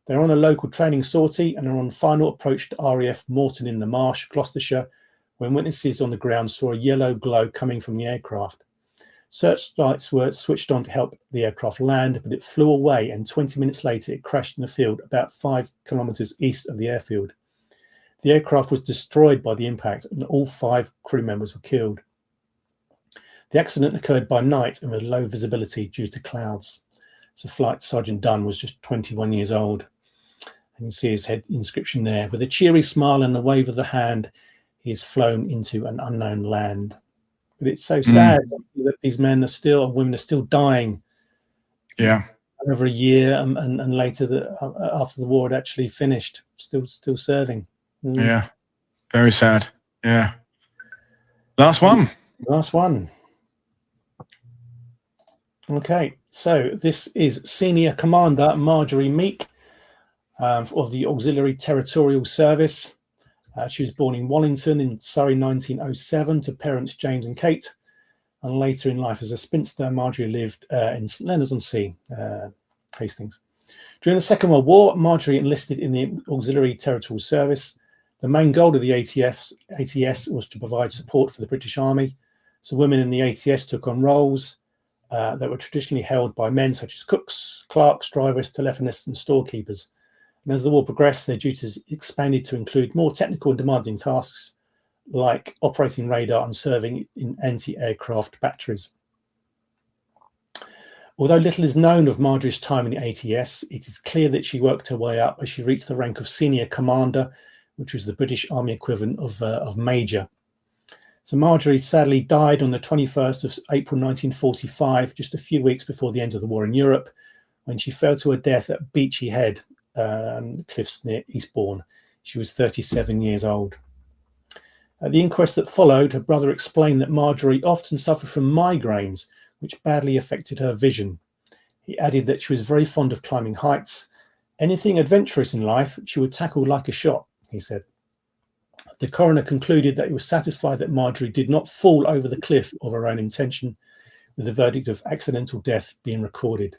They're on a local training sortie and are on final approach to RAF Moreton in the Marsh, Gloucestershire, when witnesses on the ground saw a yellow glow coming from the aircraft. Searchlights were switched on to help the aircraft land, but it flew away, and 20 minutes later it crashed in the field about 5 kilometres east of the airfield. The aircraft was destroyed by the impact, and all 5 crew members were killed. The accident occurred by night and with low visibility due to clouds. So Flight Sergeant Dunn was just 21 years old. You can see his head inscription there. With a cheery smile and a wave of the hand, he is flown into an unknown land. But it's so sad that these men are still, and women are still dying. Yeah. Over a year and later, after the war had actually finished, still serving. Yeah. Very sad. Yeah. Last one. Last one. Okay, so this is Senior Commander Marjorie Meek of the Auxiliary Territorial Service. She was born in Wallington in Surrey 1907 to parents James and Kate, and later in life as a spinster, Marjorie lived in St Leonard's on Sea, Hastings. During the Second World War, Marjorie enlisted in the Auxiliary Territorial Service. The main goal of the ATS was to provide support for the British Army. So women in the ATS took on roles that were traditionally held by men, such as cooks, clerks, drivers, telephonists, and storekeepers. And as the war progressed, their duties expanded to include more technical and demanding tasks, like operating radar and serving in anti-aircraft batteries. Although little is known of Marjorie's time in the ATS, it is clear that she worked her way up as she reached the rank of Senior Commander, which was the British Army equivalent of Major. So Marjorie sadly died on the 21st of April 1945, just a few weeks before the end of the war in Europe, when she fell to her death at Beachy Head, cliffs near Eastbourne. She was 37 years old. At the inquest that followed, her brother explained that Marjorie often suffered from migraines, which badly affected her vision. He added that she was very fond of climbing heights. Anything adventurous in life she would tackle like a shot, he said. The coroner concluded that he was satisfied that Marjorie did not fall over the cliff of her own intention, with the verdict of accidental death being recorded.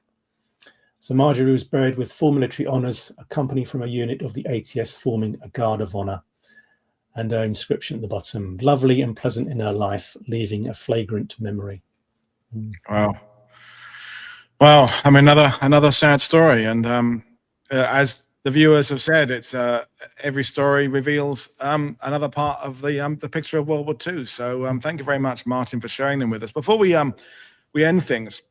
So Marjorie was buried with full military honours, a company from a unit of the ATS forming a guard of honour, and her inscription at the bottom, lovely and pleasant in her life, leaving a flagrant memory. Wow. Well, I mean, another sad story. And as the viewers have said, it's every story reveals another part of the picture of World War II. So thank you very much, Martin, for sharing them with us. Before we end things,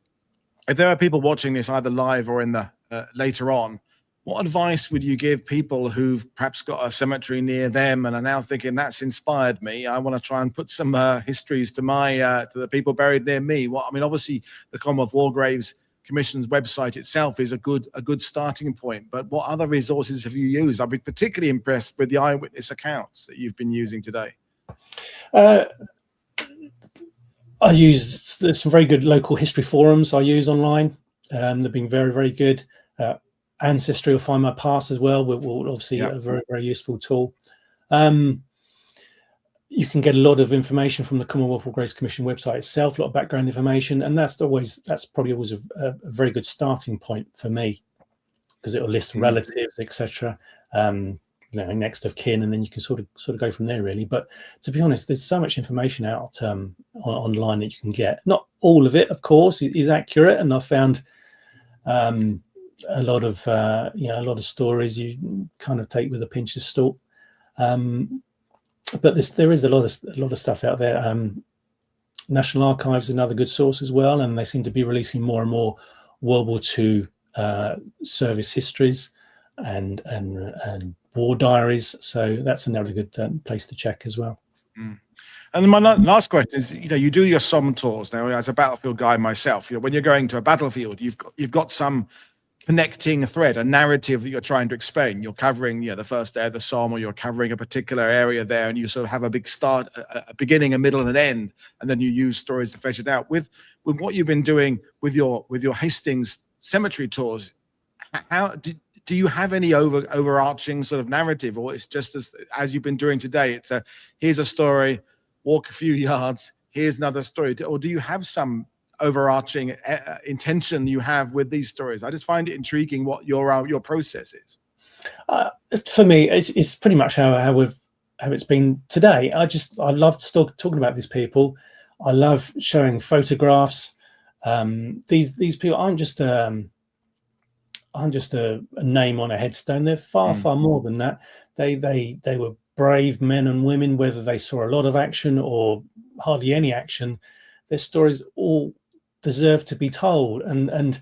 if there are people watching this either live or in the later on, what advice would you give people who've perhaps got a cemetery near them and are now thinking, that's inspired me, I want to try and put some histories to my to the people buried near me? Well, I mean, obviously the Commonwealth War Graves Commission's website itself is a good starting point, but what other resources have you used? I've been particularly impressed with the eyewitness accounts that you've been using today. I use some very good local history forums I use online. They've been very, very good. Ancestry will Find My Past as well, will obviously a very, very useful tool. You can get a lot of information from the Commonwealth War Graves Commission website itself, a lot of background information, and that's probably always a very good starting point for me, because it will list relatives, etc., next of kin, and then you can sort of go from there, really. But to be honest, there's so much information out online that you can get. Not all of it, of course, is accurate, and I found a lot of stories you kind of take with a pinch of salt. But there is a lot of stuff out there. National Archives is another good source as well, and they seem to be releasing more and more World War II service histories and war diaries. So that's another good place to check as well. And my last question is, you do your Somme tours now. As a battlefield guy myself, when you're going to a battlefield, you've got some connecting thread, a narrative that you're trying to explain. You're covering, the first day of the Somme, or you're covering a particular area there, and you sort of have a big start, a beginning, a middle, and an end, and then you use stories to flesh it out. With what you've been doing with your Hastings Cemetery tours, how do you have any overarching sort of narrative, or it's just as you've been doing today? It's here's a story, walk a few yards, here's another story, or do you have some overarching intention you have with these stories? I just find it intriguing what your process is. For me, it's pretty much how it's been today. I love talking about these people. I love showing photographs. These people aren't just a name on a headstone. They're far more than that. They were brave men and women, whether they saw a lot of action or hardly any action. Their stories all deserve to be told, and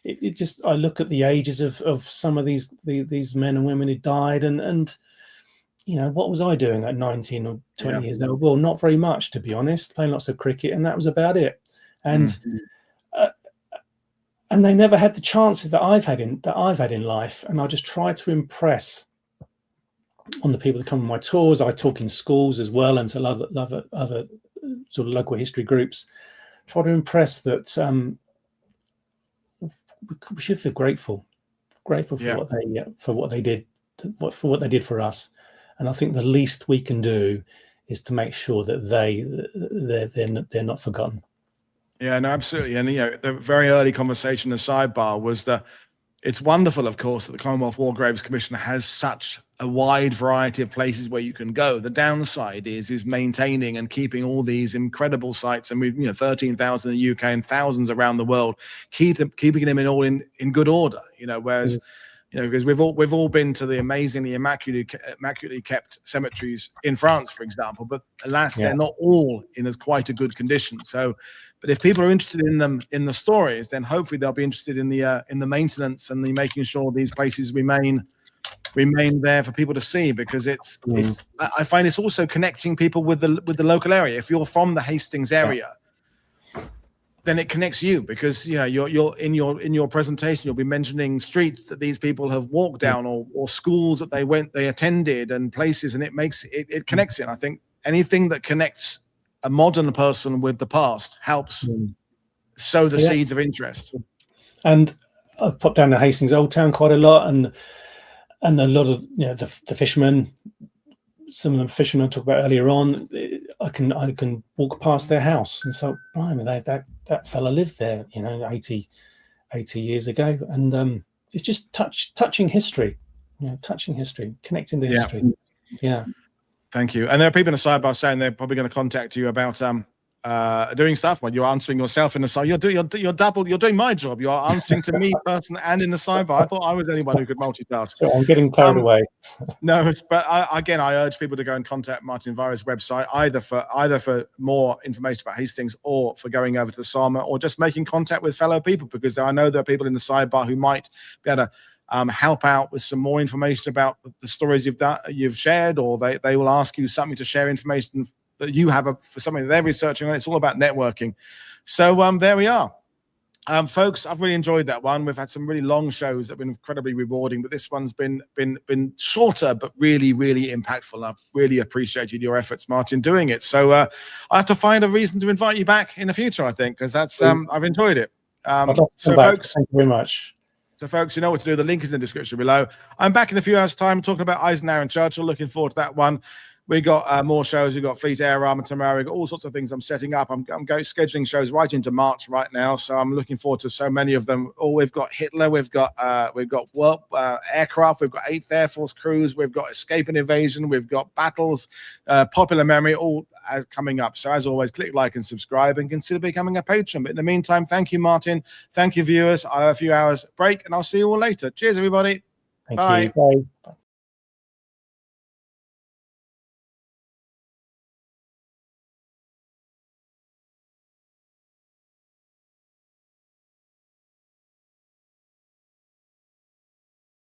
it just, I look at the ages of some of these men and women who died, and what was I doing at 19 or 20 years old? Well, not very much, to be honest, playing lots of cricket, and that was about it. And and they never had the chances that I've had in life, and I just try to impress on the people that come on my tours. I talk in schools as well, and to other sort of local history groups. Try to impress that we should feel grateful for what they did for us, and I think the least we can do is to make sure that they're not forgotten. Yeah, no, absolutely. And the very early conversation, the sidebar, was that it's wonderful, of course, that the Commonwealth War Graves Commission has such a wide variety of places where you can go. The downside is maintaining and keeping all these incredible sites, and we've 13,000 in the UK and thousands around the world, keeping them in good order. Whereas because we've all been to the amazingly immaculately kept cemeteries in France, for example, but alas, they're not all in as quite a good condition. So, but if people are interested in them, in the stories, then hopefully they'll be interested in the maintenance and the making sure these places remain remain there for people to see, because I find it's also connecting people with the local area. If you're from the Hastings area, then it connects you, because you're in your presentation, you'll be mentioning streets that these people have walked down, or schools that they attended, and places, and it connects it. And I think anything that connects a modern person with the past helps sow the seeds of interest. And I pop down to Hastings Old Town quite a lot, and a lot of the fishermen. Some of the fishermen I talked about earlier on, I can walk past their house and thought, blimey, that fella lived there, 80 years ago, and it's just touching history, touching history, connecting to history. Yeah. Thank you. And there are people in the sidebar saying they're probably going to contact you about doing stuff when you're answering yourself in the side. You're doing my job. You are answering to me person and in the sidebar. I thought I was anyone who could multitask. So I'm getting carried away. No, but I urge people to go and contact Martin via his website, either for more information about Hastings, or for going over to the Somme, or just making contact with fellow people, because I know there are people in the sidebar who might be able to help out with some more information about the stories you've shared, or they will ask you something to share information that you have for something that they're researching on. It's all about networking. So there we are. Folks, I've really enjoyed that one. We've had some really long shows that have been incredibly rewarding, but this one's been shorter, but really, really impactful. I've really appreciated your efforts, Martin, doing it. So I have to find a reason to invite you back in the future, I think, because that's I've enjoyed it. So folks, thank you very much. So, folks, you know what to do. The link is in the description below. I'm back in a few hours' time talking about Eisenhower and Churchill. Looking forward to that one. We got more shows. We've got Fleet Air Arm tomorrow. We've got all sorts of things I'm setting up. I'm scheduling shows right into March right now, so I'm looking forward to so many of them. Oh, we've got Hitler. We've got aircraft. We've got 8th Air Force crews. We've got Escape and Invasion. We've got battles, popular memory, all coming up. So as always, click like and subscribe, and consider becoming a patron. But in the meantime, thank you, Martin. Thank you, viewers. I'll have a few hours break, and I'll see you all later. Cheers, everybody. Thank you. Bye.